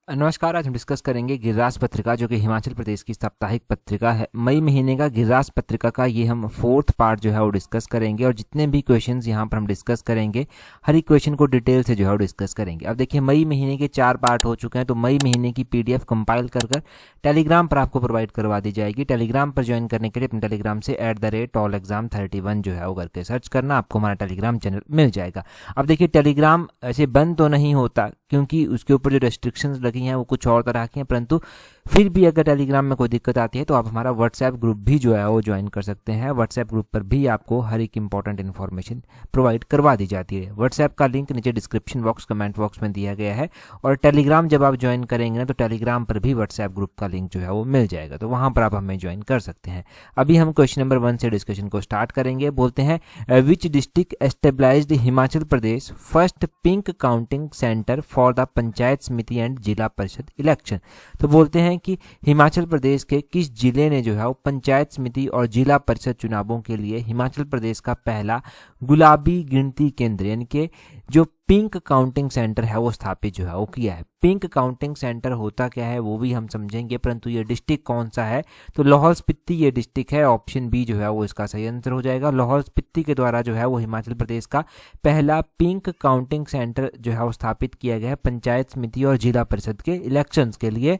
नमस्कार। आज हम डिस्कस करेंगे गिरिराज पत्रिका जो कि हिमाचल प्रदेश की साप्ताहिक पत्रिका है। मई महीने का गिरिराज पत्रिका का ये हम फोर्थ पार्ट जो है वो डिस्कस करेंगे और जितने भी क्वेश्चंस यहाँ पर हम डिस्कस करेंगे हर एक क्वेश्चन को डिटेल से जो है वो डिस्कस करेंगे। अब देखिए मई महीने के 4 पार्ट हो चुके हैं, तो मई महीने की PDF कंपाइल कर टेलीग्राम पर आपको प्रोवाइड करवा दी जाएगी। टेलीग्राम पर ज्वाइन करने के लिए अपने टेलीग्राम से @allexam31 जो है वो करके सर्च करना, आपको हमारा टेलीग्राम चैनल मिल जाएगा। अब देखिए टेलीग्राम ऐसे बंद तो नहीं होता क्योंकि उसके ऊपर जो रेस्ट्रिक्शंस लगी हैं वो कुछ और तरह की हैं, परंतु फिर भी अगर टेलीग्राम में कोई दिक्कत आती है तो आप हमारा व्हाट्सएप ग्रुप भी जो है वो ज्वाइन कर सकते हैं। व्हाट्सएप ग्रुप पर भी आपको हर एक इंपॉर्टेंट इन्फॉर्मेशन प्रोवाइड करवा दी जाती है। व्हाट्सएप का लिंक नीचे डिस्क्रिप्शन बॉक्स कमेंट बॉक्स में दिया गया है और टेलीग्राम जब आप ज्वाइन करेंगे ना तो टेलीग्राम पर भी व्हाट्सएप ग्रुप का लिंक जो है वो मिल जाएगा, तो वहाँ पर आप हमें ज्वाइन कर सकते हैं। अभी हम क्वेश्चन नंबर 1 से डिस्कशन को स्टार्ट करेंगे। बोलते हैं which district established Himachal Pradesh first pink counting centre for the panchayat samiti and जिला परिषद इलेक्शन। तो बोलते हैं कि हिमाचल प्रदेश के किस जिले ने जो है वो पंचायत समिति और जिला परिषद चुनावों के लिए हिमाचल प्रदेश का पहला गुलाबी गिनती केंद्र यानी कि जो पिंक काउंटिंग सेंटर है वो स्थापित जो है वो किया है। पिंक काउंटिंग सेंटर होता क्या है वो भी हम समझेंगे, परंतु ये डिस्ट्रिक्ट कौन सा है तो लाहौल स्पीति ये डिस्ट्रिक्ट है। ऑप्शन बी जो है वो इसका सही आंसर हो जाएगा। लाहौल स्पीति के द्वारा जो है वो हिमाचल प्रदेश का पहला पिंक काउंटिंग सेंटर जो है वो स्थापित किया गया है पंचायत समिति और जिला परिषद के इलेक्शंस के लिए।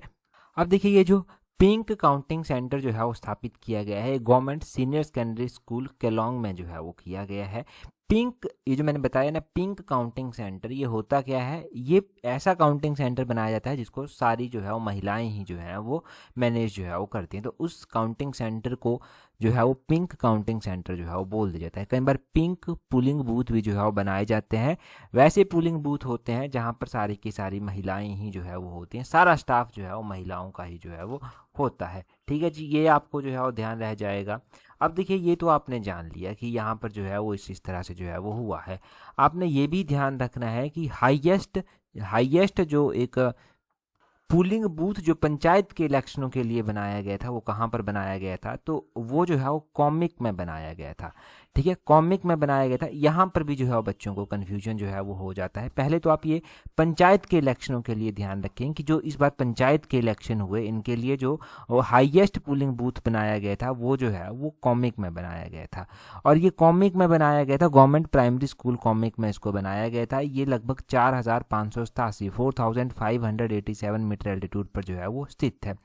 अब देखिए ये जो पिंक काउंटिंग सेंटर जो है वो स्थापित किया गया है government senior secondary school Kelong में जो है वो किया गया है। पिंक ये जो मैंने बताया ना पिंक काउंटिंग सेंटर, ये होता क्या है, ये ऐसा काउंटिंग सेंटर बनाया जाता है जिसको सारी जो है वो महिलाएं ही जो है वो मैनेज जो है वो करती हैं, तो उस काउंटिंग सेंटर को जो है वो पिंक काउंटिंग सेंटर जो है वो बोल दिया जाता है। कई बार पिंक पुलिंग बूथ भी जो है वो बनाए जाते हैं। वैसे पुलिंग बूथ होते हैं जहाँ पर सारी की सारी महिलाएं ही जो है वो होती हैं, सारा स्टाफ जो है वो महिलाओं का ही जो है वो होता है। ठीक है जी, ये आपको जो है वो ध्यान रह जाएगा। अब देखिए ये तो आपने जान लिया कि यहाँ पर जो है वो इस तरह से जो है वो हुआ है। आपने ये भी ध्यान रखना है कि हाईएस्ट जो एक पुलिंग बूथ जो पंचायत के इलेक्शनों के लिए बनाया गया था वो कहाँ पर बनाया गया था, तो वो जो है वो कॉमिक में बनाया गया था। ठीक है, कॉमिक में बनाया गया था। यहाँ पर भी जो है वो बच्चों को कन्फ्यूजन जो है वो हो जाता है। पहले तो आप ये पंचायत के इलेक्शनों के लिए ध्यान रखें कि जो इस बार पंचायत के इलेक्शन हुए इनके लिए जो हाईएस्ट पुलिंग बूथ बनाया गया था वो जो है वो कॉमिक में बनाया गया था। और ये कॉमिक में बनाया गया था, गवर्नमेंट प्राइमरी स्कूल कॉमिक में इसको बनाया गया था। ये लगभग 4587 मीटर एल्टीट्यूड पर जो है वो स्थित है।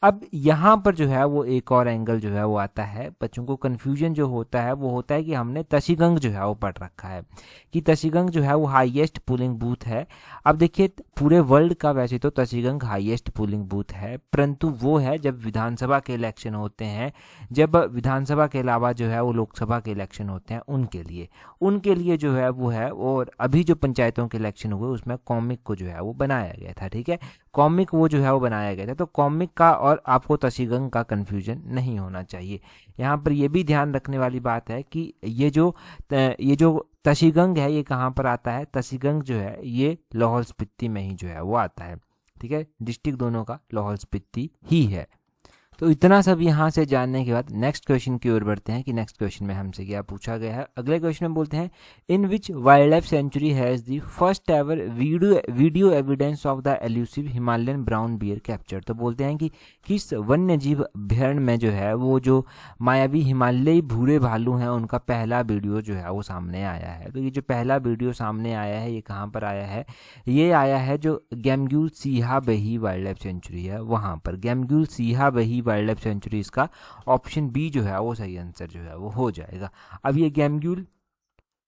अब यहाँ पर जो है वो एक और एंगल जो है वो आता है, बच्चों को कन्फ्यूजन जो होता है वो होता है कि हमने तशीगंग जो है वो पढ़ रखा है कि तशीगंग जो है वो हाईएस्ट पुलिंग बूथ है। अब देखिए पूरे वर्ल्ड का वैसे तो तशीगंग हाईएस्ट पुलिंग बूथ है, परंतु वो है जब विधानसभा के इलेक्शन होते हैं, जब विधानसभा के अलावा जो है वो लोकसभा के इलेक्शन होते हैं उनके लिए जो है वो है। और अभी जो पंचायतों के इलेक्शन हुए उसमें कॉमिक को जो है वो बनाया गया था। ठीक है, कॉमिक वो जो है वो बनाया गया था, तो कॉमिक का और आपको तशीगंग का कन्फ्यूजन नहीं होना चाहिए। यहाँ पर ये भी ध्यान रखने वाली बात है कि ये जो तशीगंग है ये कहाँ पर आता है, तशीगंग जो है ये लाहौल स्पीति में ही जो है वो आता है। ठीक है, डिस्ट्रिक्ट दोनों का लाहौल स्पीति ही है। तो इतना सब यहाँ से जानने के बाद नेक्स्ट क्वेश्चन की ओर बढ़ते हैं कि नेक्स्ट क्वेश्चन में हमसे क्या पूछा गया है। अगले क्वेश्चन में बोलते हैं in which wildlife sanctuary has the first ever video evidence of the elusive Himalayan brown bear capture. तो बोलते हैं कि किस वन्य जीव अभ्यारण्य में जो है वो जो मायावी हिमालयी भूरे भालू हैं उनका पहला वीडियो जो है वो सामने आया है। तो ये जो पहला वीडियो सामने आया है ये कहाँ पर आया है, ये आया है जो गैमग्यूल सिहा बही वाइल्ड लाइफ सेंचुरी है वहाँ पर। गैमग्यूल सिहा बही वाइल्ड लाइफ सेंचुरी, इसका ऑप्शन बी जो है वो सही आंसर जो है वो हो जाएगा। अब ये गैमग्यूल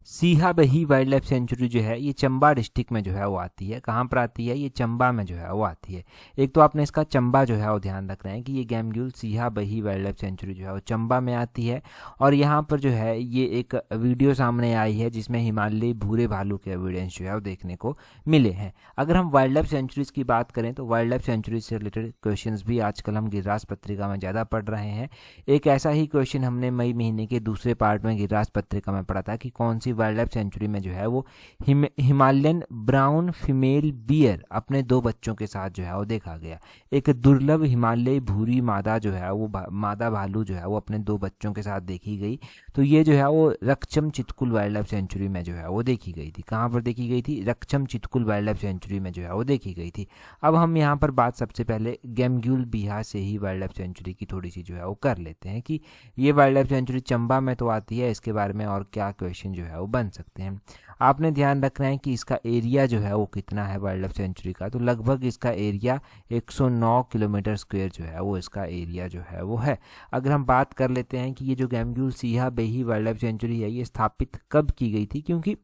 सिहा बही वाइल्ड लाइफ सेंचुरी जो है ये चंबा डिस्ट्रिक्ट में जो है वो आती है। कहाँ पर आती है, ये चंबा में जो है वो आती है। एक तो आपने इसका चंबा जो है वो ध्यान रखना है कि ये गैमग्यूल सिहा बही वाइल्ड लाइफ सेंचुरी जो है वो चंबा में आती है। और यहाँ पर जो है ये एक वीडियो सामने आई है जिसमें हिमालयी भूरे भालू के एविडेंस जो है वो देखने को मिले हैं। अगर हम वाइल्ड लाइफ सेंचुरीज की बात करें तो वाइल्ड लाइफ सेंचुरीज से रिलेटेड क्वेश्चन भी आजकल हम गिरिराज पत्रिका में ज़्यादा पढ़ रहे हैं। एक ऐसा ही क्वेश्चन हमने मई महीने के दूसरे पार्ट में गिरिराज पत्रिका में पढ़ा था कि कौन सी सी वाइल्ड लाइफ सेंचुरी में जो है वो हिमालयन ब्राउन फीमेल बियर अपने 2 बच्चों के साथ जो है वो देखा गया। एक दुर्लभ हिमालयी भूरी मादा जो है वो मादा भालू जो है वो अपने 2 बच्चों के साथ देखी गई। तो ये जो है वो Raksham Chitkul wild life sanctuary में जो है वो देखी गई थी। कहाँ पर देखी गई थी? Raksham Chitkul wild life sanctuary में जो है वो देखी गई थी। अब हम यहाँ पर बात सबसे पहले गैमग्यूल बिहा से ही वाइल्ड लाइफ सेंचुरी की थोड़ी सी जो है वो कर लेते हैं कि ये वाइल्ड लाइफ सेंचुरी चंबा में तो आती है, इसके बारे में और क्या क्वेश्चन जो है वो बन सकते हैं। आपने ध्यान रखना है कि इसका एरिया जो है वो कितना है वाइल्ड लाइफ सेंचुरी का, तो लगभग इसका एरिया 109 किलोमीटर स्क्वायर जो है वो इसका एरिया जो है वो है। अगर हम बात कर लेते हैं कि ये जो गैमग्यूल सिहा बेही वाइल्ड लाइफ सेंचुरी है ये स्थापित कब की गई थी, क्योंकि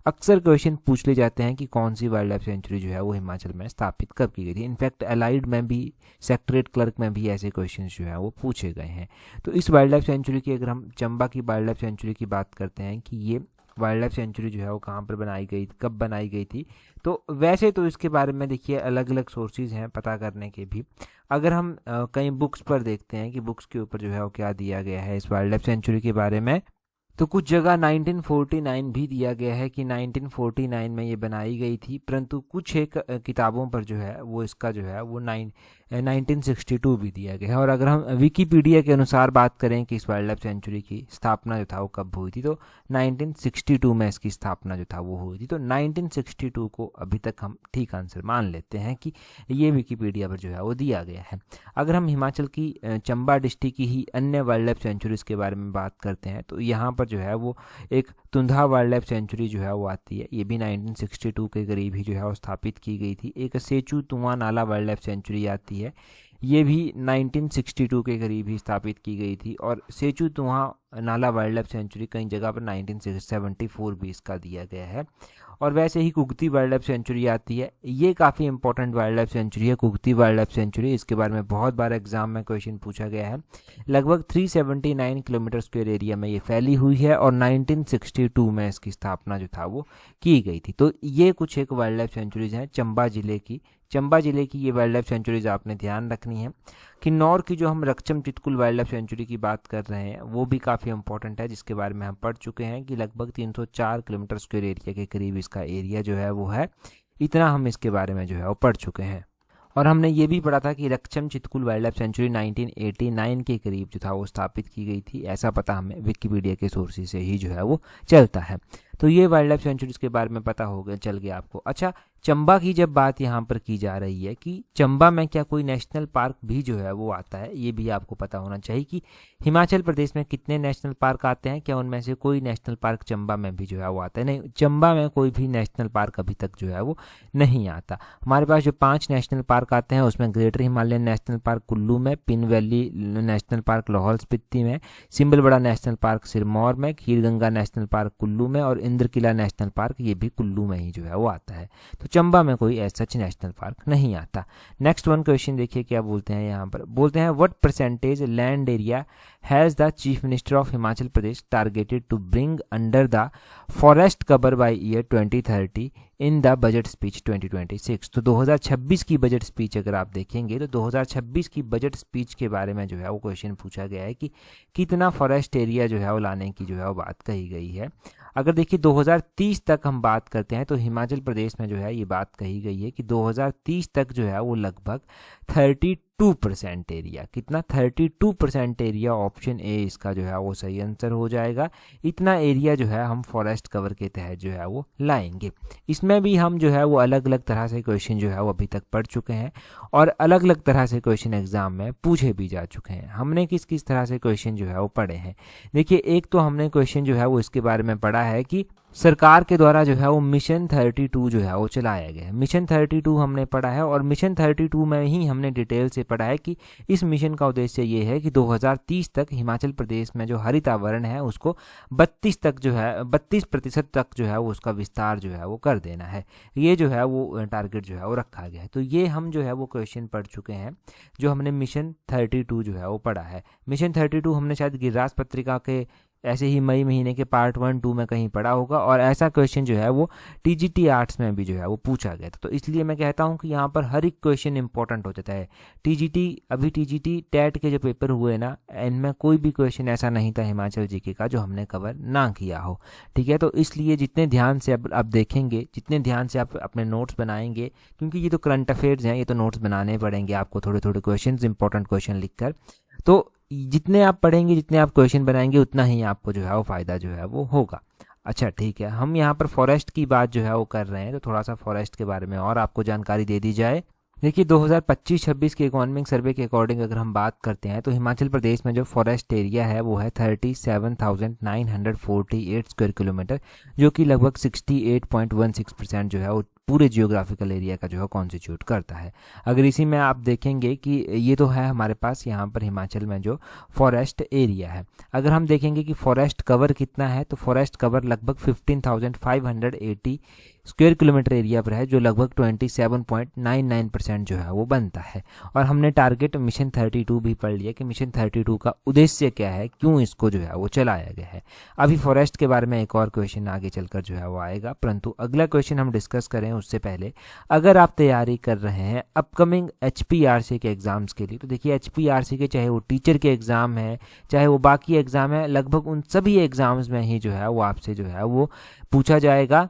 अक्सर क्वेश्चन पूछ ले जाते हैं कि कौन सी वाइल्ड लाइफ सेंचुरी जो है वो हिमाचल में स्थापित कब की गई थी। इनफैक्ट अलाइड में भी, सेक्रेटरीट क्लर्क में भी ऐसे क्वेश्चन जो है वो पूछे गए हैं। तो इस वाइल्ड लाइफ सेंचुरी की, अगर हम चंबा की वाइल्ड लाइफ सेंचुरी की बात करते हैं कि ये वाइल्ड लाइफ सेंचुरी जो है वो कहाँ पर बनाई गई, कब बनाई गई थी, तो वैसे तो इसके बारे में देखिए अलग अलग सोर्सेज हैं पता करने के भी। अगर हम कई बुक्स पर देखते हैं कि बुक्स के ऊपर जो है वो क्या दिया गया है इस वाइल्ड लाइफ सेंचुरी के बारे में, तो कुछ जगह 1949 भी दिया गया है कि 1949 में ये बनाई गई थी, परंतु कुछ एक किताबों पर जो है वो इसका जो है वो 1962 भी दिया गया है। और अगर हम विकीपीडिया के अनुसार बात करें कि इस वाइल्ड लाइफ सेंचुरी की स्थापना जो था वो कब हुई थी, तो 1962 में इसकी स्थापना जो था वो हुई थी। तो 1962 को अभी तक हम ठीक आंसर मान लेते हैं कि ये विकीपीडिया पर जो है वो दिया गया है। अगर हम हिमाचल की चंबा डिस्ट्रिक्ट की ही अन्य वाइल्ड लाइफ सेंचुरीज के बारे में बात करते हैं, तो यहाँ पर जो है वो एक तुंधा वाइल्ड लाइफ सेंचुरी जो है वो आती है। ये भी 1962 के करीब ही जो है वो स्थापित की गई थी। एक सेचू तुआ नाला वाइल्ड लाइफ सेंचुरी आती है, ये भी 1962 के करीब ही स्थापित की गई थी। और सेचू तुआ नाला वाइल्ड लाइफ सेंचुरी कई जगह पर 1974 भी इसका दिया गया है। और वैसे ही कुगती वाइल्ड लाइफ सेंचुरी आती है, ये काफ़ी इंपॉर्टेंट वाइल्ड लाइफ सेंचुरी है कुगती वाइल्ड लाइफ सेंचुरी। इसके बारे में बहुत बार एग्जाम में क्वेश्चन पूछा गया है। लगभग 379 किलोमीटर स्क्वायर एरिया में ये फैली हुई है और 1962 में इसकी स्थापना जो था वो की गई थी। तो ये कुछ एक वाइल्ड लाइफ सेंचुरीज हैं चंबा जिले की। चंबा जिले की ये वाइल्ड लाइफ सेंचुरीज आपने ध्यान रखनी है। किन्नौर की जो हम Raksham Chitkul wild life sanctuary की बात कर रहे हैं वो भी काफ़ी इंपॉर्टेंट है, जिसके बारे में हम पढ़ चुके हैं कि लगभग 304 किलोमीटर स्क्वायर एरिया के करीब इसका एरिया जो है वो है। इतना हम इसके बारे में जो है वो पढ़ चुके हैं। और हमने ये भी पढ़ा था कि Raksham Chitkul wild life sanctuary 1989 के करीब जो था वो स्थापित की गई थी। ऐसा पता हमें विकिपीडिया के सोर्सेज से ही जो है वो चलता है। तो ये वाइल्ड लाइफ सेंचुरीज के बारे में पता हो गया, चल गया आपको। अच्छा, चंबा की जब बात यहाँ पर की जा रही है कि चंबा में क्या कोई नेशनल पार्क भी जो है वो आता है, ये भी आपको पता होना चाहिए कि हिमाचल प्रदेश में कितने नेशनल पार्क आते हैं, क्या उनमें से कोई नेशनल पार्क चंबा में भी जो है वो आता है? नहीं, चंबा में कोई भी नेशनल पार्क अभी तक जो है वो नहीं आता। हमारे पास जो 5 नेशनल पार्क आते हैं उसमें greater Himalayan national park Kullu में, Pin valley national park Lahaul Spiti में, सिम्बलबड़ा नेशनल पार्क सिरमौर में, खीरगंगा नेशनल पार्क कुल्लू में और इंद्रकिला नेशनल पार्क ये भी कुल्लू में ही जो है वो आता है। तो चंबा में कोई ऐसा नेशनल पार्क नहीं आता। नेक्स्ट वन क्वेश्चन देखिए क्या बोलते हैं यहाँ पर। बोलते हैं what percentage land area has the chief minister of Himachal Pradesh targeted to bring under the forest cover by year 2030 in the budget speech 2026। तो 2026 की बजट स्पीच अगर आप देखेंगे तो 2026 की बजट स्पीच के बारे में जो है वो क्वेश्चन पूछा गया है कि कितना फॉरेस्ट एरिया जो है वो लाने की जो है वो बात कही गई है। अगर देखिए 2030 तक हम बात करते हैं तो हिमाचल प्रदेश में जो है ये बात कही गई है कि 2030 तक जो है वो लगभग 32% एरिया, कितना 32% एरिया, ऑप्शन ए इसका जो है वो सही आंसर हो जाएगा। इतना एरिया जो है हम फॉरेस्ट कवर के तहत जो है वो लाएंगे। इसमें भी हम जो है वो अलग अलग तरह से क्वेश्चन जो है वो अभी तक पढ़ चुके हैं और अलग अलग तरह से क्वेश्चन एग्जाम में पूछे भी जा चुके हैं। हमने किस किस तरह से क्वेश्चन जो है वो पढ़े हैं, देखिए एक तो हमने क्वेश्चन जो है वो इसके बारे में पढ़ा है कि सरकार के द्वारा जो है वो मिशन 32 जो है वो चलाया गया है। मिशन 32 हमने पढ़ा है और मिशन 32 में ही हमने डिटेल से पढ़ा है कि इस मिशन का उद्देश्य ये है कि 2030 तक हिमाचल प्रदेश में जो हरित आवरण है उसको 32% तक जो है वो उसका विस्तार जो है वो कर देना है। ये जो है वो टारगेट जो है वो रखा गया है। तो ये हम जो है वो क्वेश्चन पढ़ चुके हैं जो हमने मिशन 32 जो है वो पढ़ा है। मिशन 32 हमने शायद गिरिराज पत्रिका के ऐसे ही मई महीने के पार्ट 1-2 में कहीं पढ़ा होगा, और ऐसा क्वेश्चन जो है वो टीजीटी आर्ट्स में भी जो है वो पूछा गया था। तो इसलिए मैं कहता हूँ कि यहाँ पर हर एक क्वेश्चन इंपॉर्टेंट हो जाता है। टीजीटी टेट के जो पेपर हुए ना, इनमें कोई भी क्वेश्चन ऐसा नहीं था हिमाचल जीके का जो हमने कवर ना किया हो, ठीक है। तो इसलिए जितने ध्यान से अब आप देखेंगे, जितने ध्यान से आप अपने नोट्स बनाएंगे, क्योंकि ये तो करंट अफेयर्स हैं, ये तो नोट्स बनाने पड़ेंगे आपको थोड़े थोड़े क्वेश्चन, इंपॉर्टेंट क्वेश्चन लिखकर। तो जितने आप पढ़ेंगे, जितने आप क्वेश्चन बनाएंगे, उतना ही आपको जो है वो फ़ायदा जो है वो होगा। अच्छा ठीक है, हम यहाँ पर फॉरेस्ट की बात जो है वो कर रहे हैं, तो थोड़ा सा फॉरेस्ट के बारे में और आपको जानकारी दे दी जाए। देखिए 2025-26 के इकोनॉमिक सर्वे के अकॉर्डिंग अगर हम बात करते हैं तो हिमाचल प्रदेश में जो फॉरेस्ट एरिया है वो है 37,948 स्क्वायर किलोमीटर, जो कि लगभग 68.16% जो है वो पूरे जियोग्राफिकल एरिया का जो है कॉन्स्टिट्यूट करता है। अगर इसी में आप देखेंगे कि ये तो है हमारे पास यहाँ पर हिमाचल में जो फॉरेस्ट एरिया है। अगर हम देखेंगे कि फॉरेस्ट कवर कितना है, तो फॉरेस्ट कवर लगभग 15,580 स्क्वायर किलोमीटर एरिया पर है, जो लगभग 27.99% जो है वो बनता है। और हमने टारगेट मिशन 32 भी पढ़ लिया कि मिशन 32 का उद्देश्य क्या है, क्यों इसको जो है वो चलाया गया है। अभी फॉरेस्ट के बारे में एक और क्वेश्चन आगे चलकर जो है वो आएगा, परंतु अगला क्वेश्चन हम डिस्कस करें उससे पहले, अगर आप तैयारी कर रहे हैं अपकमिंग HPRC के एग्जाम्स के लिए, तो देखिए HPRC के चाहे वो टीचर के एग्ज़ाम है, चाहे वो बाकी एग्ज़ाम है, लगभग उन सभी एग्ज़ाम्स में ही जो है वो आपसे जो है वो पूछा जाएगा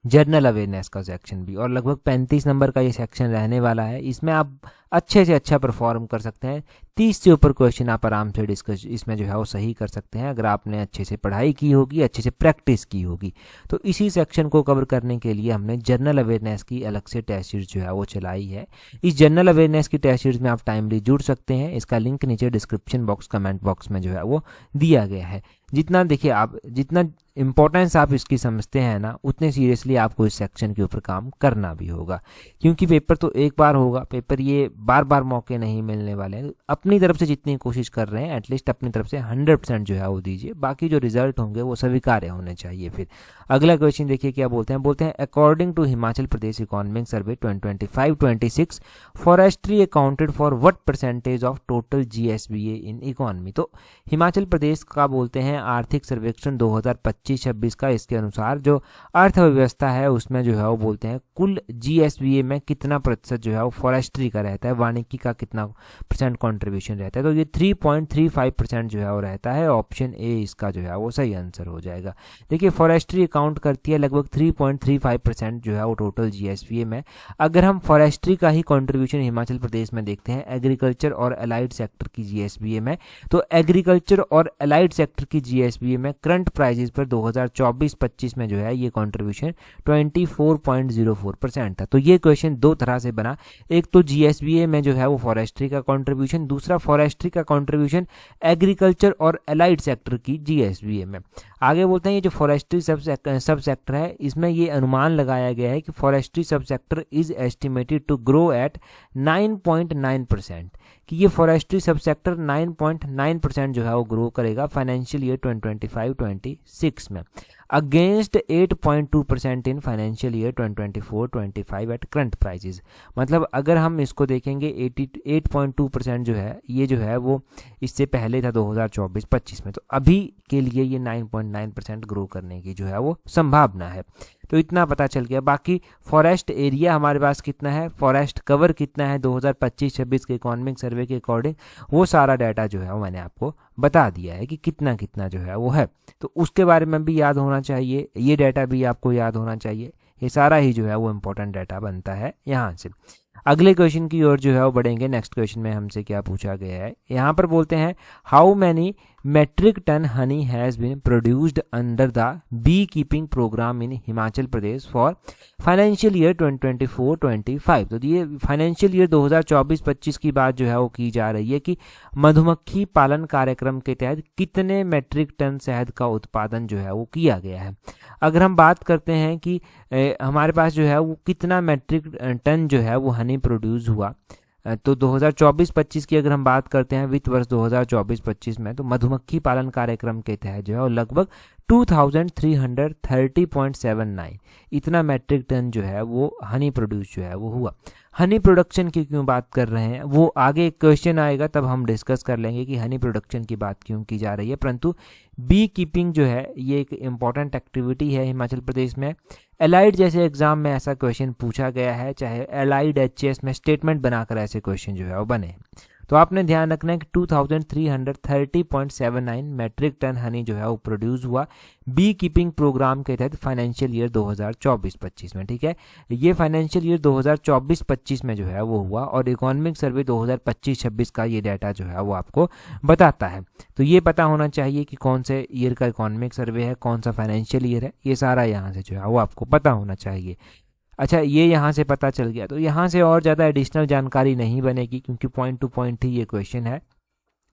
जनरल अवेयरनेस का सेक्शन भी, और लगभग 35 नंबर का ये सेक्शन रहने वाला है। इसमें आप अच्छे से अच्छा परफॉर्म कर सकते हैं। 30 से ऊपर क्वेश्चन आप आराम से डिस्कस इसमें जो है वो सही कर सकते हैं, अगर आपने अच्छे से पढ़ाई की होगी, अच्छे से प्रैक्टिस की होगी। तो इसी सेक्शन को कवर करने के लिए हमने जनरल अवेयरनेस की अलग से टेस्ट सीरीज जो है वो चलाई है। इस जनरल अवेयरनेस की टेस्ट सीरीज में आप टाइमली जुड़ सकते हैं। इसका लिंक नीचे डिस्क्रिप्शन बॉक्स, कमेंट बॉक्स में जो है वो दिया गया है। जितना देखिए आप जितना इंपॉर्टेंस आप इसकी समझते हैं ना, उतने सीरियसली आपको इस सेक्शन के ऊपर काम करना भी होगा, क्योंकि पेपर तो एक बार होगा, पेपर ये बार बार मौके नहीं मिलने वाले हैं। अपनी तरफ से जितनी कोशिश कर रहे हैं, एटलीस्ट अपनी तरफ से 100% जो है वो दीजिए, बाकी जो रिजल्ट होंगे वो स्वीकार्य होने चाहिए। फिर अगला क्वेश्चन देखिए क्या बोलते हैं according to Himachal Pradesh economic survey 2025-26 forestry accounted for what percentage of total GSBA in economy. तो हिमाचल प्रदेश का बोलते हैं आर्थिक सर्वेक्षण 2025-26 का, इसके अनुसार जो अर्थव्यवस्था है उसमें जो है वो बोलते हैं कुल GSBA में कितना प्रतिशत जो है वो फॉरेस्ट्री का रहता है, वानिकी का कितना % कंट्रीब्यूशन रहता है। तो ये 3.35% जो है वो रहता है। ऑप्शन ए इसका जो है वो सही आंसर हो जाएगा। देखिए फॉरेस्ट्री अकाउंट करती है लगभग 3.35% जो है वो टोटल GSBA में। अगर हम फॉरेस्ट्री का ही कंट्रीब्यूशन हिमाचल प्रदेश में देखते हैं एग्रीकल्चर और अलाइड सेक्टर की GSBA में, तो एग्रीकल्चर और अलाइड सेक्टर की GSBA में करंट प्राइजेस पर 2024-25 में जो है ये कंट्रीब्यूशन 24.04% था। तो ये क्वेश्चन दो तरह से बना, एक तो GSBA में जो है वो फॉरेस्ट्री का कंट्रीब्यूशन, दूसरा फॉरेस्ट्री का कंट्रीब्यूशन एग्रीकल्चर और अलाइड सेक्टर की GSBA में। आगे बोलते हैं ये जो फॉरेस्ट्री सब सेक्टर है, इसमें ये अनुमान लगाया गया है कि forestry sub sector is estimated to grow at 9.9%, कि ये फॉरेस्ट्री सब सेक्टर 9.9% जो है वो ग्रो करेगा फाइनेंशियल ईयर 2025-26 में, against 8.2% in financial year 2024-25 at current prices. मतलब अगर हम इसको देखेंगे 8.2% जो है ये जो है वो इससे पहले था 2024-25 में, तो अभी के लिए ये 9.9% ग्रो करने की जो है वो संभावना है। तो इतना पता चल गया। बाकी फॉरेस्ट एरिया हमारे पास कितना है, फॉरेस्ट कवर कितना है 2025-26 के इकोनॉमिक सर्वे के अकॉर्डिंग, वो सारा डाटा जो है वो मैंने आपको बता दिया है कि कितना कितना जो है वो है। तो उसके बारे में भी याद होना चाहिए, ये डाटा भी आपको याद होना चाहिए। ये सारा ही जो है वो इम्पोर्टेंट डाटा बनता है यहाँ से। अगले क्वेश्चन की ओर जो है वो बढ़ेंगे। नेक्स्ट क्वेश्चन में हमसे क्या पूछा गया है, यहाँ पर बोलते हैं how many metric ton honey has been produced under the bee keeping program in Himachal Pradesh for financial year 2024-25। तो ये फाइनेंशियल ईयर 2024-25 की बात जो है वो की जा रही है कि मधुमक्खी पालन कार्यक्रम के तहत कितने मेट्रिक टन शहद का उत्पादन जो है वो किया गया है। अगर हम बात करते हैं कि हमारे पास जो है वो कितना मेट्रिक टन जो है वो हनी प्रोड्यूस हुआ, तो 2024-25 की अगर हम बात करते हैं वित्त वर्ष 2024-25 में, तो मधुमक्खी पालन कार्यक्रम के तहत जो है लगभग 2330.79 इतना मैट्रिक टन जो है वो हनी प्रोड्यूस जो है वो हुआ। हनी प्रोडक्शन की क्यों बात कर रहे हैं वो आगे एक क्वेश्चन आएगा तब हम डिस्कस कर लेंगे कि हनी प्रोडक्शन की बात क्यों की जा रही है, परंतु बी कीपिंग जो है ये एक इम्पॉर्टेंट एक्टिविटी है हिमाचल प्रदेश में। एलाइड जैसे एग्जाम में ऐसा क्वेश्चन पूछा गया है, चाहे एलाइड एचएस में स्टेटमेंट बनाकर ऐसे क्वेश्चन जो है वो बने। तो आपने ध्यान रखना है कि 2330.79 मैट्रिक टन हनी जो है वो प्रोड्यूस हुआ बी कीपिंग प्रोग्राम के तहत फाइनेंशियल ईयर 2024-25 में। ठीक है, ये फाइनेंशियल ईयर 2024-25 में जो है वो हुआ और इकोनॉमिक सर्वे 2025-26 का ये डाटा जो है वो आपको बताता है। तो ये पता होना चाहिए कि कौन से ईयर का इकोनॉमिक सर्वे है, कौन सा फाइनेंशियल ईयर है, ये सारा यहाँ से जो है वो आपको पता होना चाहिए। अच्छा, ये यहाँ से पता चल गया तो यहाँ से और ज़्यादा एडिशनल जानकारी नहीं बनेगी क्योंकि पॉइंट टू पॉइंट ही ये क्वेश्चन है।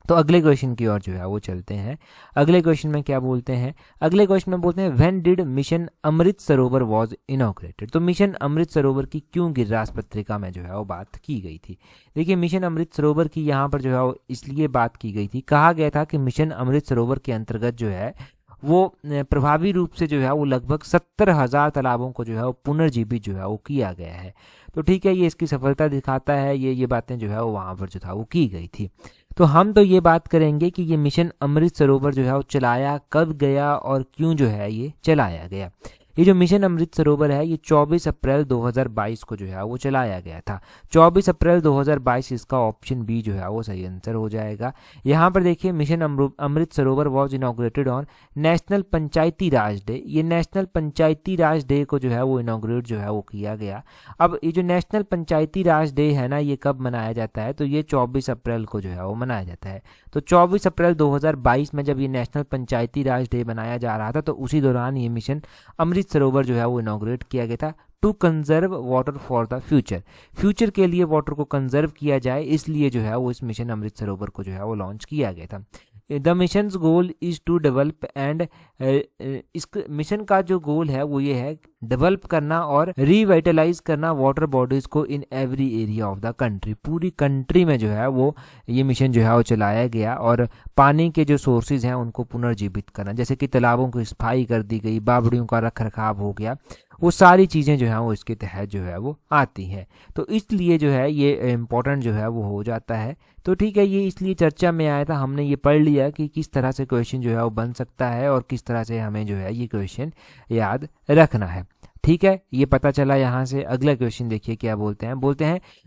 तो अगले क्वेश्चन की ओर जो है वो चलते हैं। अगले क्वेश्चन में क्या बोलते हैं, अगले क्वेश्चन में बोलते हैं when did mission Amrit Sarovar was inaugurated. तो मिशन अमृत सरोवर की क्यों गिरिराज पत्रिका में जो है वो बात की गई थी। देखिए, मिशन अमृत सरोवर की यहाँ पर जो है वो इसलिए बात की गई थी, कहा गया था कि मिशन अमृत सरोवर के अंतर्गत जो है वो प्रभावी रूप से जो है वो लगभग 70,000 तालाबों को जो है वो पुनर्जीवित जो है वो किया गया है। तो ठीक है, ये इसकी सफलता दिखाता है, ये बातें जो है वो वहाँ पर जो था वो की गई थी। तो हम तो ये बात करेंगे कि ये मिशन अमृत सरोवर जो है वो चलाया कब गया और क्यों जो है ये चलाया गया। ये जो मिशन अमृत सरोवर है ये 24 अप्रैल 2022 को जो है वो चलाया गया था। 24 अप्रैल 2022 इसका ऑप्शन बी जो है वो सही आंसर हो जाएगा। यहाँ पर देखिए, mission Amrit Sarovar was inaugurated on national Panchayati Raj day. ये नेशनल पंचायती राज डे को जो है वो इनॉग्रेट जो है वो किया गया। अब ये जो नेशनल पंचायती राज डे है ना, ये कब मनाया जाता है, तो ये 24 अप्रैल को जो है वो मनाया जाता है। तो 24 अप्रैल 2022 में जब ये नेशनल पंचायती राज डे मनाया जा रहा था तो उसी दौरान ये मिशन अमृत सरोवर जो है वो इनॉग्रेट किया गया था to conserve water for the future के लिए वाटर को कंजर्व किया जाए, इसलिए जो है वो इस मिशन अमृत सरोवर को जो है वो लॉन्च किया गया था। The mission goal is to develop and इस मिशन का जो गोल है वो ये है डेवलप करना और रिवाइटलाइज करना वाटर बॉडीज को in every area of the country. पूरी कंट्री में जो है वो ये मिशन जो है वो चलाया गया और पानी के जो सोर्सेज हैं उनको पुनर्जीवित करना, जैसे कि तालाबों की सफाई कर दी गई, बावड़ियों का रख रखाव हो गया, वो सारी चीज़ें जो है वो इसके तहत जो है वो आती हैं। तो इसलिए जो है ये इम्पोर्टेंट जो है वो हो जाता है। तो ठीक है, ये इसलिए चर्चा में आया था, हमने ये पढ़ लिया कि किस तरह से क्वेश्चन जो है वो बन सकता है और किस तरह से हमें जो है ये क्वेश्चन याद रखना है। ठीक है, ये पता चला यहाँ से। अगला क्वेश्चन देखिए क्या बोलते हैं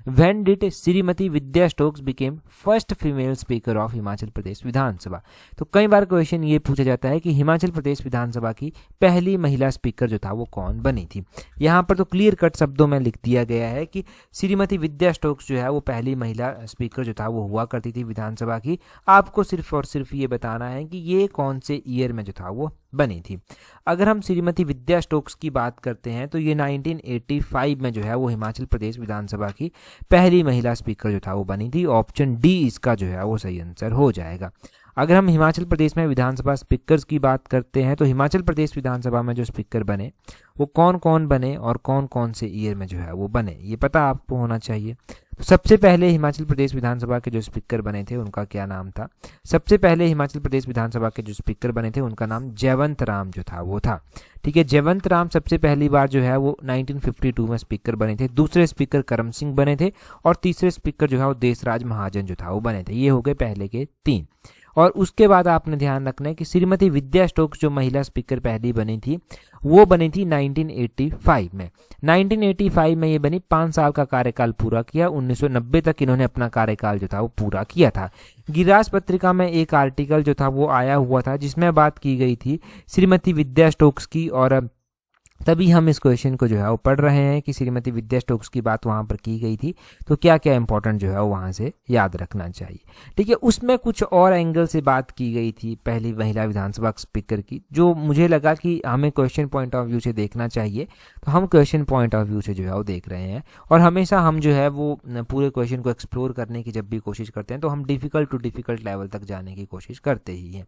when did Shrimati Vidya Stokes became first female speaker of Himachal Pradesh Vidhansabha. तो कई बार क्वेश्चन ये पूछा जाता है कि हिमाचल प्रदेश विधानसभा की पहली महिला स्पीकर जो था वो कौन बनी थी। यहाँ पर तो क्लियर कट शब्दों में लिख दिया गया है कि श्रीमती विद्या स्टोक्स जो है वो पहली महिला स्पीकर जो था वो हुआ करती थी विधानसभा की। आपको सिर्फ और सिर्फ ये बताना है कि ये कौन से ईयर में जो था वो बनी थी। अगर हम श्रीमती विद्या स्टोक्स की बात करते हैं तो ये 1985 में जो है वो हिमाचल प्रदेश विधानसभा की पहली महिला स्पीकर जो था वो बनी थी। ऑप्शन डी इसका जो है वो सही आंसर हो जाएगा। अगर हम हिमाचल प्रदेश में विधानसभा स्पीकर्स की बात करते हैं तो हिमाचल प्रदेश विधानसभा में जो स्पीकर बने वो कौन कौन बने और कौन कौन से ईयर में जो है वो बने, ये पता आपको होना चाहिए। तो सबसे पहले हिमाचल प्रदेश विधानसभा के जो स्पीकर बने थे उनका क्या नाम था। सबसे पहले हिमाचल प्रदेश विधानसभा के जो स्पीकर बने थे उनका नाम जयवंत राम जो था वो था। ठीक है, जयवंत राम सबसे पहली बार जो है वो 1952 में स्पीकर बने थे। दूसरे स्पीकर करम सिंह बने थे और तीसरे स्पीकर जो है वो देशराज महाजन जो था वो बने थे। ये हो गए पहले के 3। और उसके बाद आपने ध्यान रखना है कि श्रीमती विद्या स्टोक्स जो महिला स्पीकर पहली बनी थी वो बनी थी 1985 में। 1985 में ये बनी, 5 साल का कार्यकाल पूरा किया। 1990 तक इन्होंने अपना कार्यकाल जो था वो पूरा किया था। गिरिराज पत्रिका में एक आर्टिकल जो था वो आया हुआ था जिसमें बात की गई थी श्रीमती विद्या स्टोक्स की, और तभी हम इस क्वेश्चन को जो है वो पढ़ रहे हैं कि श्रीमती विद्या स्टोक्स की बात वहाँ पर की गई थी। तो क्या क्या इंपॉर्टेंट जो है वो वहाँ से याद रखना चाहिए। ठीक है, उसमें कुछ और एंगल से बात की गई थी पहली महिला विधानसभा स्पीकर की, जो मुझे लगा कि हमें क्वेश्चन पॉइंट ऑफ व्यू से देखना चाहिए। तो हम क्वेश्चन पॉइंट ऑफ व्यू से जो है वो देख रहे हैं और हमेशा हम जो है वो पूरे क्वेश्चन को एक्सप्लोर करने की जब भी कोशिश करते हैं तो हम डिफ़िकल्ट टू डिफ़िकल्ट लेवल तक जाने की कोशिश करते ही हैं।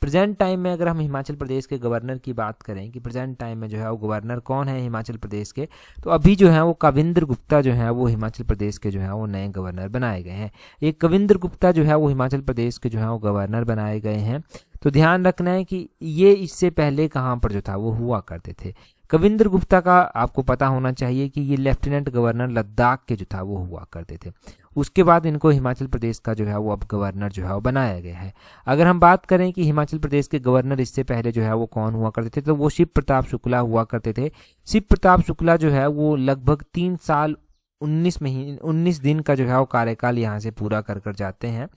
प्रेजेंट टाइम में अगर हम हिमाचल प्रदेश के गवर्नर की बात करें कि प्रेजेंट टाइम में जो है वो गवर्नर कौन है हिमाचल प्रदेश के, तो अभी जो है वो कविंद्र गुप्ता जो है वो हिमाचल प्रदेश के जो है वो नए गवर्नर बनाए गए हैं। ये कविंद्र गुप्ता जो है वो हिमाचल प्रदेश के जो है वो गवर्नर बनाए गए हैं। तो ध्यान रखना है कि ये इससे पहले कहाँ पर जो था वो हुआ करते थे। कविंद्र गुप्ता का आपको पता होना चाहिए कि ये लेफ्टिनेंट गवर्नर लद्दाख के जो था वो हुआ करते थे। उसके बाद इनको हिमाचल प्रदेश का जो है वो अब गवर्नर जो है वो बनाया गया है। अगर हम बात करें कि हिमाचल प्रदेश के गवर्नर इससे पहले जो है वो कौन हुआ करते थे, तो वो शिव प्रताप शुक्ला हुआ करते थे। शिव प्रताप शुक्ला जो है वो लगभग 3 साल 19 दिन का जो है वो कार्यकाल यहाँ से पूरा कर जाते हैं।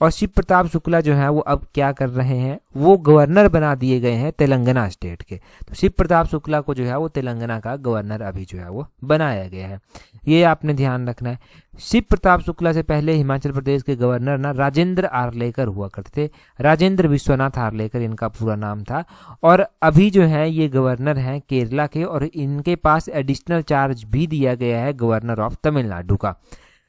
और शिव प्रताप शुक्ला जो है वो अब क्या कर रहे हैं, वो गवर्नर बना दिए गए हैं तेलंगाना स्टेट के। तो शिव प्रताप शुक्ला को जो है वो तेलंगाना का गवर्नर अभी जो है वो बनाया गया है, ये आपने ध्यान रखना है। शिव प्रताप शुक्ला से पहले हिमाचल प्रदेश के गवर्नर ना राजेंद्र आर्लेकर हुआ करते थे। राजेंद्र विश्वनाथ आर्लेकर इनका पूरा नाम था। और अभी जो है ये गवर्नर हैं केरला के, और इनके पास एडिशनल चार्ज भी दिया गया है गवर्नर ऑफ तमिलनाडु का।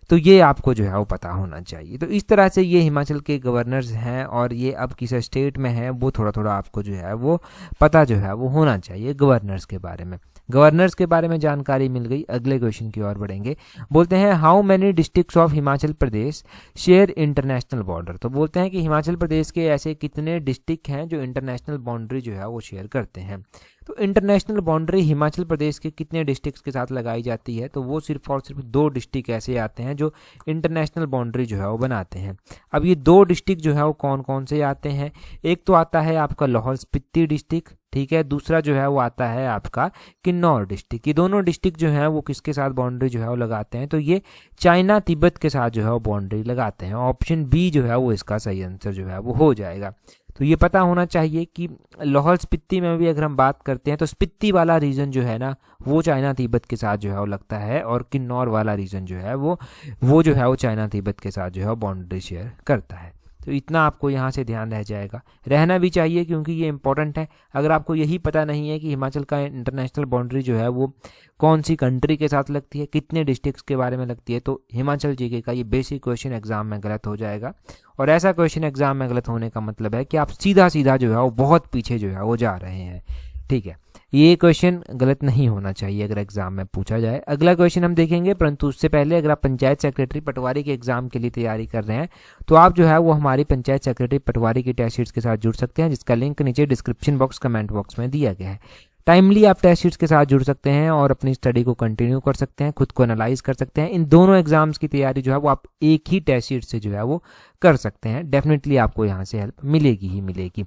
तो ये आपको जो है वो पता होना चाहिए। तो इस तरह से ये हिमाचल के गवर्नर्स हैं, और ये अब किस स्टेट में है वो थोड़ा थोड़ा आपको जो है वो पता जो है वो होना चाहिए गवर्नर्स के बारे में। गवर्नर्स के बारे में जानकारी मिल गई। अगले क्वेश्चन की ओर बढ़ेंगे। बोलते हैं how many districts of Himachal Pradesh share international border. तो बोलते हैं कि हिमाचल प्रदेश के ऐसे कितने डिस्ट्रिक्ट हैं जो इंटरनेशनल बाउंड्री जो है वो शेयर करते हैं। तो इंटरनेशनल बाउंड्री हिमाचल प्रदेश के कितने डिस्ट्रिक्ट्स के साथ लगाई जाती है, तो वो सिर्फ और सिर्फ 2 डिस्ट्रिक्ट ऐसे आते हैं जो इंटरनेशनल बाउंड्री जो है वो बनाते हैं। अब ये 2 डिस्ट्रिक्ट जो है वो कौन कौन से आते हैं, एक तो आता है आपका लाहौल स्पीति डिस्ट्रिक्ट, ठीक है, दूसरा जो है वो आता है आपका किन्नौर डिस्ट्रिक्ट। ये दोनों डिस्ट्रिक्ट जो है वो किसके साथ बाउंड्री जो है वो लगाते हैं, तो ये चाइना तिब्बत के साथ जो है वो बाउंड्री लगाते हैं। ऑप्शन बी जो है वो इसका सही आंसर जो है वो हो जाएगा। तो ये पता होना चाहिए कि लाहौल स्पीति में भी अगर हम बात करते हैं तो स्पीति वाला रीजन जो है ना वो चाइना तिब्बत के साथ जो है वो लगता है, और किन्नौर वाला रीजन जो है वो जो है वो चाइना तिब्बत के साथ जो है बाउंड्री शेयर करता है। तो इतना आपको यहाँ से ध्यान रह जाएगा, रहना भी चाहिए क्योंकि ये इंपॉर्टेंट है। अगर आपको यही पता नहीं है कि हिमाचल का इंटरनेशनल बाउंड्री जो है वो कौन सी कंट्री के साथ लगती है, कितने डिस्ट्रिक्ट्स के बारे में लगती है, तो हिमाचल जीके का ये बेसिक क्वेश्चन एग्जाम में गलत हो जाएगा। और ऐसा क्वेश्चन एग्जाम में गलत होने का मतलब है कि आप सीधा सीधा जो है वो बहुत पीछे जो है वो जा रहे हैं, ठीक है। ये क्वेश्चन गलत नहीं होना चाहिए अगर एग्जाम में पूछा जाए। अगला क्वेश्चन हम देखेंगे, परंतु उससे पहले अगर आप पंचायत सेक्रेटरी पटवारी के एग्जाम के लिए तैयारी कर रहे हैं तो आप जो है वो हमारी पंचायत सेक्रेटरी पटवारी की टेस्ट शीट्स के साथ जुड़ सकते हैं, जिसका लिंक नीचे डिस्क्रिप्शन बॉक्स कमेंट बॉक्स में दिया गया है। टाइमली आप टेस्ट शीट्स के साथ जुड़ सकते हैं और अपनी स्टडी को कंटिन्यू कर सकते हैं, खुद को एनालाइज कर सकते हैं। इन दोनों एग्जाम्स की तैयारी जो है वो आप एक ही टेस्ट शीट से जो है वो कर सकते हैं। डेफिनेटली आपको यहाँ से हेल्प मिलेगी ही मिलेगी,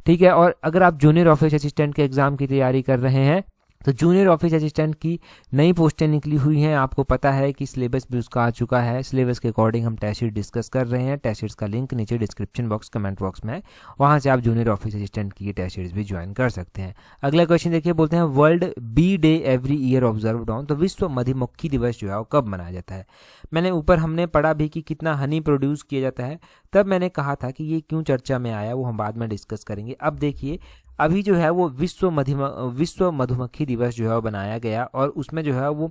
ठीक है। और अगर आप जूनियर ऑफिस असिस्टेंट के एग्जाम की तैयारी कर रहे हैं तो जूनियर ऑफिस असिस्टेंट की नई पोस्टें निकली हुई हैं, आपको पता है कि सिलेबस भी उसका आ चुका है। सिलेबस के अकॉर्डिंग हम टेस्ट शीट डिस्कस कर रहे हैं। टेस्ट शीट्स का लिंक नीचे डिस्क्रिप्शन बॉक्स कमेंट बॉक्स में है, वहाँ से आप जूनियर ऑफिस असिस्टेंट की टेस्ट शीट्स भी ज्वाइन कर सकते हैं। अगला क्वेश्चन देखिए, बोलते हैं world bee day every year observed on. तो विश्व मधुमक्खी दिवस जो है वो कब मनाया जाता है। मैंने ऊपर हमने पढ़ा भी कि कितना हनी प्रोड्यूस किया जाता है, तब मैंने कहा था कि ये क्यों चर्चा में आया वो हम बाद में डिस्कस करेंगे। अब देखिए अभी जो है वो विश्व मधुमक्खी दिवस जो है वो बनाया गया, और उसमें जो है वो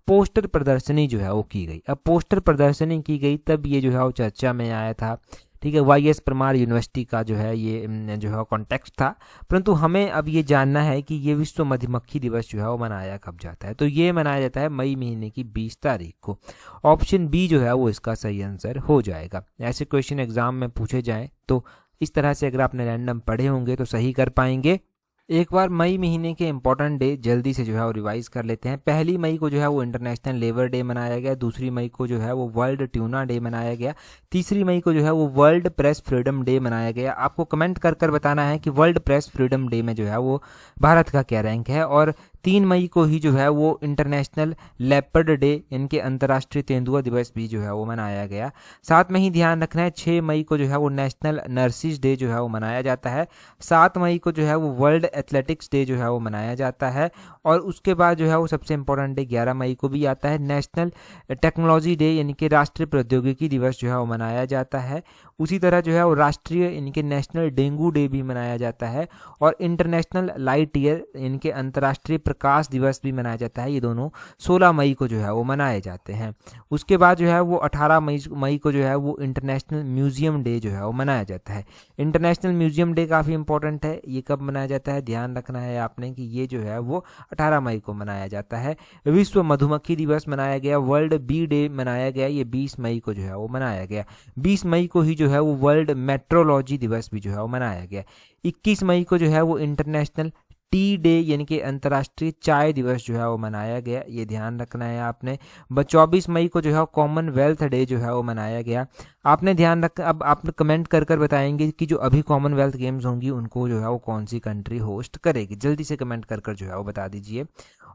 पोस्टर प्रदर्शनी जो है वो की गई। अब पोस्टर प्रदर्शनी की गई तब ये जो है वो चर्चा में आया था, ठीक है। YS परमार यूनिवर्सिटी का जो है ये जो है कॉन्टेक्स्ट था। परंतु हमें अब ये जानना है कि ये विश्व मधुमक्खी दिवस जो है वो मनाया कब जाता है। तो ये मनाया जाता है मई महीने की 20 तारीख को। ऑप्शन बी जो है वो इसका सही आंसर हो जाएगा। ऐसे क्वेश्चन एग्जाम में पूछे जाएँ तो इस तरह से अगर आपने रैंडम पढ़े होंगे तो सही कर पाएंगे। एक बार मई महीने के इंपॉर्टेंट डे जल्दी से जो है वो रिवाइज कर लेते हैं। 1 मई को जो है वो इंटरनेशनल लेबर डे मनाया गया। 2 मई को जो है वो वर्ल्ड ट्यूना डे मनाया गया। 3 मई को जो है वो वर्ल्ड प्रेस फ्रीडम डे मनाया गया। आपको कमेंट कर कर बताना है कि वर्ल्ड प्रेस फ्रीडम डे में जो है वो भारत का क्या रैंक है। और 3 मई को ही जो है वो इंटरनेशनल लेपर्ड डे, इनके अंतर्राष्ट्रीय तेंदुआ दिवस भी जो है वो मनाया गया। साथ में ही ध्यान रखना है 6 मई को जो है वो नेशनल नर्सिस डे जो है वो मनाया जाता है। 7 मई को जो है वो वर्ल्ड एथलेटिक्स डे जो है वो मनाया जाता है। और उसके बाद जो है वो सबसे इंपॉर्टेंट डे 11 मई को भी आता है, नेशनल टेक्नोलॉजी डे यानी कि राष्ट्रीय प्रौद्योगिकी दिवस जो है वो मनाया जाता है। उसी तरह जो है वो राष्ट्रीय इनके नेशनल डेंगू डे भी मनाया जाता है, और इंटरनेशनल लाइट ईयर इनके अंतर्राष्ट्रीय प्रकाश दिवस भी मनाया जाता है। ये दोनों 16 मई को जो है वो मनाए जाते हैं। उसके बाद जो है वो 18 मई को जो है वो इंटरनेशनल म्यूजियम डे जो है वो मनाया जाता है। इंटरनेशनल म्यूजियम डे काफ़ी इंपॉर्टेंट है। ये कब मनाया जाता है, ध्यान रखना है आपने कि ये जो है वो 18 मई को मनाया जाता है। विश्व मधुमक्खी दिवस मनाया गया, वर्ल्ड बी डे मनाया गया, ये 20 मई को जो है वो मनाया गया। 20 मई को ही जो है वो वर्ल्ड मेट्रोलॉजी दिवस भी जो है वो मनाया गया। 21 मई को जो है वो इंटरनेशनल टी डे यानी कि अंतर्राष्ट्रीय चाय दिवस जो है वो मनाया गया, ये ध्यान रखना है आपने। 24 मई को जो है कॉमनवेल्थ डे जो है वो मनाया गया। आपने ध्यान रख, अब आप कमेंट कर कर बताएंगे कि जो अभी कॉमनवेल्थ गेम्स होंगी उनको जो है वो कौन सी कंट्री होस्ट करेगी, जल्दी से कमेंट कर कर जो है वो बता दीजिए।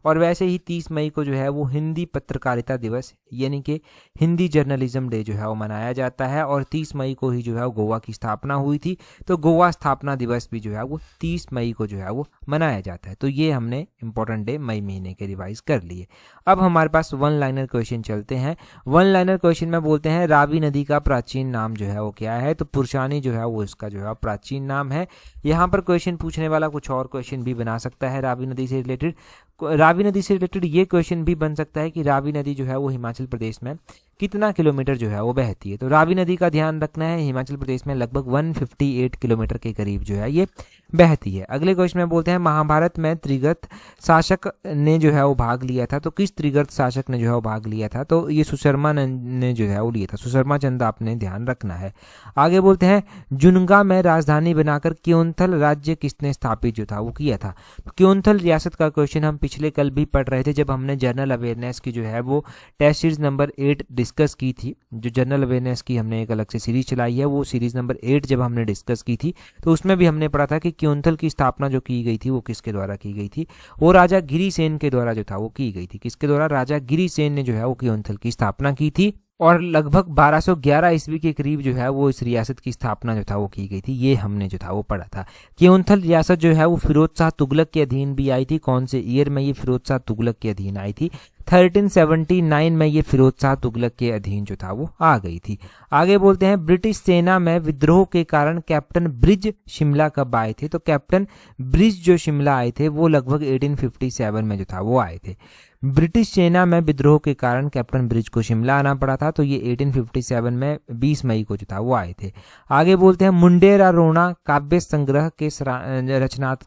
और वैसे ही 30 मई को जो है वो हिंदी पत्रकारिता दिवस यानी कि हिंदी जर्नलिज्म डे जो है वो मनाया जाता है। और 30 मई को ही जो है वो गोवा की स्थापना हुई थी, तो गोवा स्थापना दिवस भी जो है वो 30 मई को जो है वो मनाया जाता है। तो ये हमने इंपॉर्टेंट डे मई महीने के रिवाइज कर लिए। अब हमारे पास वन लाइनर क्वेश्चन चलते हैं। वन लाइनर क्वेश्चन में बोलते हैं रावी नदी का प्राचीन नाम जो है वो क्या है, तो पुरुषानी जो है वो इसका जो है प्राचीन नाम है। यहाँ पर क्वेश्चन पूछने वाला कुछ और क्वेश्चन भी बना सकता है रावी नदी से रिलेटेड। रावी नदी से रिलेटेड ये क्वेश्चन भी बन सकता है कि रावी नदी जो है वो हिमाचल प्रदेश में कितना किलोमीटर जो है वो बहती है। तो रावी नदी का ध्यान रखना है, हिमाचल प्रदेश में लगभग 158 किलोमीटर के करीब जो है ये बहती है। अगले क्वेश्चन में बोलते हैं महाभारत में त्रिगर्त शासक ने जो है वो भाग लिया था, तो किस त्रिगर्त शासक ने जो है वो भाग लिया था, तो ये सुशर्मा ने जो है वो लिया था, सुशर्मा चंद आपने ध्यान रखना है। आगे बोलते हैं जुनगा में राजधानी बनाकर क्योंथल राज्य किसने स्थापित जो था वो किया था। क्योंथल रियासत का क्वेश्चन हम पिछले कल भी पढ़ रहे थे जब हमने जनरल अवेयरनेस की जो है वो टेस्ट सीरीज नंबर 8 डिस्कस की थी। जो जनरल अवेयरनेस की हमने एक अलग से सीरीज चलाई है, वो सीरीज नंबर 8 जब हमने डिस्कस की थी तो उसमें भी हमने पढ़ा था कि क्योंथल की स्थापना जो की गई थी वो किसके द्वारा की गई थी, वो राजा गिरिसेन के द्वारा जो था वो की गई थी। किसके द्वारा, राजा गिरिसेन ने जो है वो क्योंथल की स्थापना की थी। और लगभग 1211 ईस्वी के करीब जो है वो इस रियासत की स्थापना जो था वो की गई थी, ये हमने जो था वो पढ़ा था। क्योंथल रियासत जो है वो फिरोज शाह तुगलक के अधीन भी आई थी। कौन से ईयर में ये फिरोज शाह तुगलक के अधीन आई थी, 1379 में ये फिरोज शाह तुगलक के अधीन जो था वो आ गई थी। आगे बोलते हैं ब्रिटिश सेना में विद्रोह के कारण कैप्टन ब्रिज शिमला कब आए थे, तो कैप्टन ब्रिज जो शिमला आए थे वो लगभग 1857 में जो था वो आए थे। ब्रिटिश सेना में विद्रोह के कारण कैप्टन ब्रिज को शिमला आना पड़ा था, तो ये 1857 में 20 मई को जो था वो आए थे। आगे बोलते हैं मुंडेरा रोना काव्य संग्रह के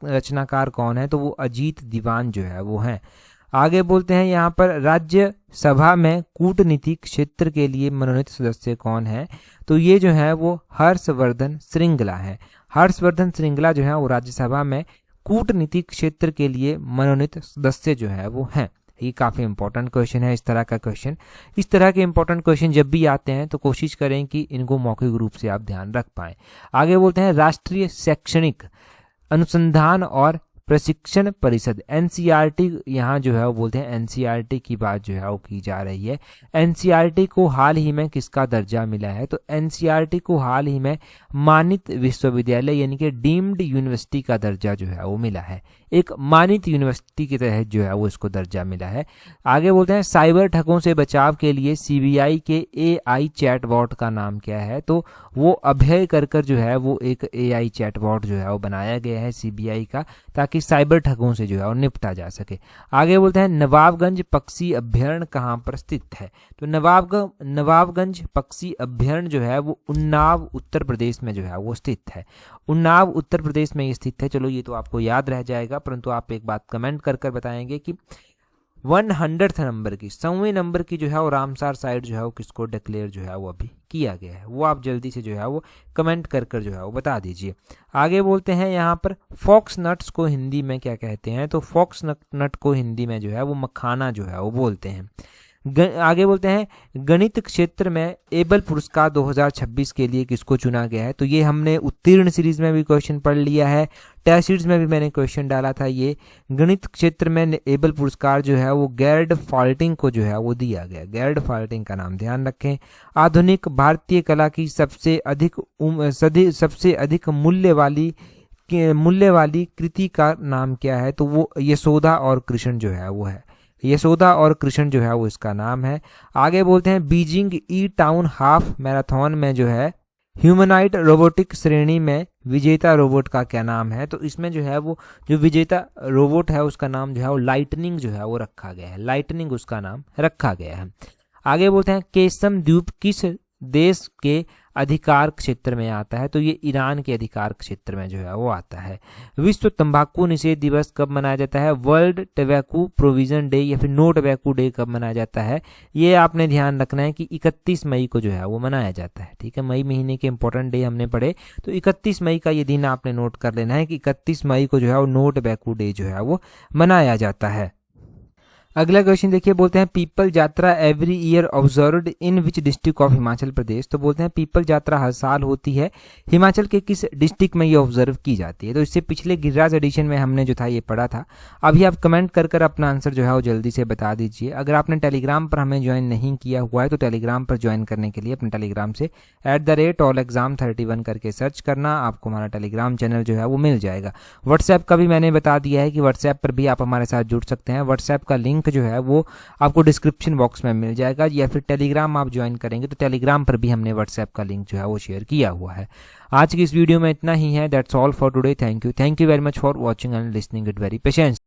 रचनाकार कौन है, तो वो अजीत दीवान जो है वो हैं। आगे बोलते हैं यहाँ पर राज्य सभा में कूटनीति क्षेत्र के लिए मनोनीत सदस्य कौन है, तो ये जो है वो हर्षवर्धन श्रृंगला है। हर्षवर्धन श्रृंगला जो है वो राज्यसभा में कूटनीति क्षेत्र के लिए मनोनीत सदस्य जो है वो हैं। ये काफ़ी इंपॉर्टेंट क्वेश्चन है। इस तरह का क्वेश्चन, इस तरह के इंपॉर्टेंट क्वेश्चन जब भी आते हैं तो कोशिश करें कि इनको मौखिक रूप से आप ध्यान रख पाएं। आगे बोलते हैं राष्ट्रीय शैक्षणिक अनुसंधान और प्रशिक्षण परिषद एनसीईआरटी, यहाँ जो है वो बोलते हैं एनसीईआरटी की बात जो है वो की जा रही है। एनसीईआरटी को हाल ही में किसका दर्जा मिला है, तो एनसीईआरटी को हाल ही में मानित विश्वविद्यालय यानी कि डीम्ड यूनिवर्सिटी का दर्जा जो है वो मिला है। एक मानित यूनिवर्सिटी के तहत जो है वो इसको दर्जा मिला है। आगे बोलते हैं साइबर ठगों से बचाव के लिए सीबीआई के एआई चैटबॉट का नाम क्या है, तो वो अभय कर जो है वो एक एआई चैटबॉट जो है वो बनाया गया है सीबीआई का, ताकि साइबर ठगों से जो है वो निपटा जा सके। आगे बोलते हैं नवाबगंज पक्षी अभ्यारण्य कहाँ पर स्थित है, तो नवाबगंज पक्षी अभ्यारण्य जो है वो उन्नाव उत्तर प्रदेश में जो है वो स्थित है। उन्नाव उत्तर प्रदेश में ये स्थित है। चलो ये तो आपको याद रह जाएगा, परंतु आप एक बात कमेंट कर कर बताएंगे कि 100th नंबर की 100वें नंबर की जो है वो रामसार साइट जो है वो किसको डिक्लेयर जो है वो अभी किया गया है, वो आप जल्दी से जो है वो कमेंट कर कर जो है वो बता दीजिए। आगे बोलते हैं यहाँ पर फॉक्स नट्स को हिंदी में क्या कहते हैं, तो फॉक्स नट को हिंदी में जो है वो मखाना जो है वो बोलते हैं। आगे बोलते हैं गणित क्षेत्र में एबल पुरस्कार 2026 के लिए किसको चुना गया है, तो ये हमने उत्तीर्ण सीरीज में भी क्वेश्चन पढ़ लिया है, टेस्ट सीरीज में भी मैंने क्वेश्चन डाला था। ये गणित क्षेत्र में एबल पुरस्कार जो है वो गैर्ड फाल्टिंग को जो है वो दिया गया। गैर्ड फाल्टिंग का नाम ध्यान रखें। आधुनिक भारतीय कला की सबसे अधिक मूल्य वाली कृति का नाम क्या है, तो वो यशोदा और कृष्ण जो है वो है। यशोदा और कृष्ण जो है वो इसका नाम है। आगे बोलते हैं बीजिंग ई टाउन हाफ मैराथन में जो है ह्यूमनाइड रोबोटिक श्रेणी में विजेता रोबोट का क्या नाम है? तो इसमें जो है वो जो विजेता रोबोट है उसका नाम जो है वो लाइटनिंग जो है वो रखा गया है, लाइटनिंग उसका नाम रखा गया है। आगे बोलते हैं केसम द्वीप किस देश के अधिकार क्षेत्र में आता है? तो ये ईरान के अधिकार क्षेत्र में जो है वो आता है। विश्व तंबाकू निषेध दिवस कब मनाया जाता है? वर्ल्ड टबैको प्रोविजन डे या फिर नो टबैको डे कब मनाया जाता है? ये आपने ध्यान रखना है कि 31 मई को जो है वो मनाया जाता है। ठीक है, मई महीने के इंपॉर्टेंट डे हमने पढ़े, तो 31 मई का ये दिन आपने नोट कर लेना है कि 31 मई को जो है वो नो टबैको डे जो है वो मनाया जाता है। अगला क्वेश्चन देखिए, बोलते हैं Pipal Yatra every year observed in which district of Himachal Pradesh? तो बोलते हैं पीपल यात्रा हर साल होती है, हिमाचल के किस डिस्ट्रिक्ट में ये ऑब्जर्व की जाती है? तो इससे पिछले गिरिराज एडिशन में हमने जो था ये पढ़ा था। अभी आप कमेंट कर कर अपना आंसर जो है वो जल्दी से बता दीजिए। अगर आपने टेलीग्राम पर हमें ज्वाइन नहीं किया हुआ है तो टेलीग्राम पर ज्वाइन करने के लिए अपने टेलीग्राम से @allexam31 करके सर्च करना, आपको हमारा टेलीग्राम चैनल जो है वो मिल जाएगा। व्हाट्सएप का भी मैंने बता दिया है कि व्हाट्सएप पर भी आप हमारे साथ जुड़ सकते हैं। व्हाट्सएप का लिंक जो है वो आपको डिस्क्रिप्शन बॉक्स में मिल जाएगा, या फिर टेलीग्राम आप ज्वाइन करेंगे तो टेलीग्राम पर भी हमने व्हाट्सएप का लिंक जो है वो शेयर किया हुआ है। आज की इस वीडियो में इतना ही है। That's all for today. Thank you very much for watching and listening it very patience.